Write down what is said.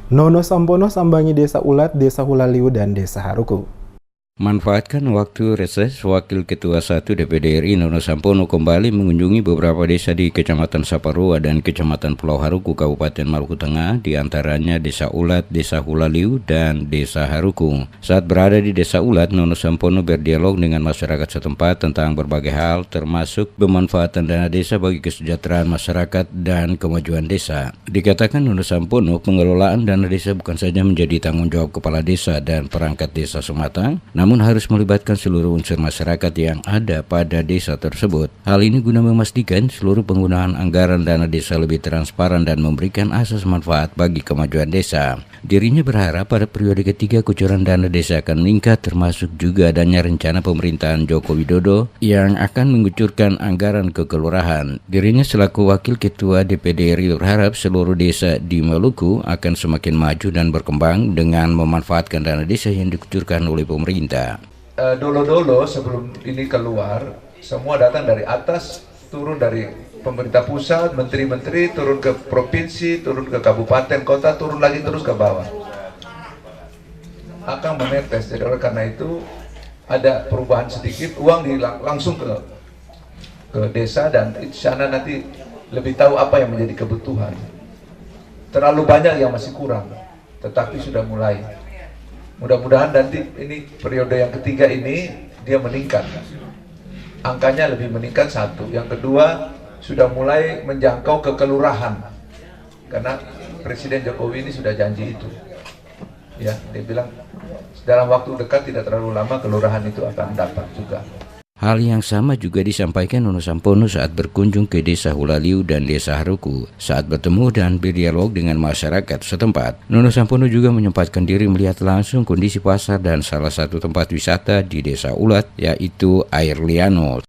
Nono Sampono sambangi Desa Ulat, Desa Hulaliu, dan Desa Haruku. Manfaatkan waktu reses, Wakil Ketua 1 DPD RI Nono Sampono kembali mengunjungi beberapa desa di Kecamatan Saparua dan Kecamatan Pulau Haruku, Kabupaten Maluku Tengah, diantaranya Desa Ulat, Desa Hulaliu, dan Desa Haruku. Saat berada di Desa Ulat, Nono Sampono berdialog dengan masyarakat setempat tentang berbagai hal, termasuk pemanfaatan dana desa bagi kesejahteraan masyarakat dan kemajuan desa. Dikatakan Nono Sampono, pengelolaan dana desa bukan saja menjadi tanggung jawab kepala desa dan perangkat desa semata, namun harus melibatkan seluruh unsur masyarakat yang ada pada desa tersebut. Hal ini guna memastikan seluruh penggunaan anggaran dana desa lebih transparan dan memberikan asas manfaat bagi kemajuan desa. Dirinya berharap pada periode ketiga kucuran dana desa akan meningkat, termasuk juga adanya rencana pemerintahan Joko Widodo yang akan mengucurkan anggaran ke kelurahan. Dirinya selaku Wakil Ketua DPD RI berharap seluruh desa di Maluku akan semakin maju dan berkembang dengan memanfaatkan dana desa yang dikucurkan oleh pemerintah. Dolo-dolo sebelum ini keluar, semua datang dari atas, turun dari pemerintah pusat, menteri-menteri, turun ke provinsi, turun ke kabupaten, kota, turun lagi terus ke bawah. Akan menetes, jadi oleh karena itu ada perubahan sedikit, uang langsung ke desa, dan di sana nanti lebih tahu apa yang menjadi kebutuhan. Terlalu banyak yang masih kurang, tetapi sudah mulai. Mudah-mudahan nanti ini periode yang ketiga ini dia meningkat. Angkanya lebih meningkat satu. Yang kedua, sudah mulai menjangkau ke kelurahan. Karena Presiden Jokowi ini sudah janji itu. Ya, dia bilang dalam waktu dekat tidak terlalu lama kelurahan itu akan dapat juga. Hal yang sama juga disampaikan Nono Sampono saat berkunjung ke Desa Hulaliu dan Desa Haruku. Saat bertemu dan berdialog dengan masyarakat setempat, Nono Sampono juga menyempatkan diri melihat langsung kondisi pasar dan salah satu tempat wisata di Desa Ulat, yaitu Air Liano.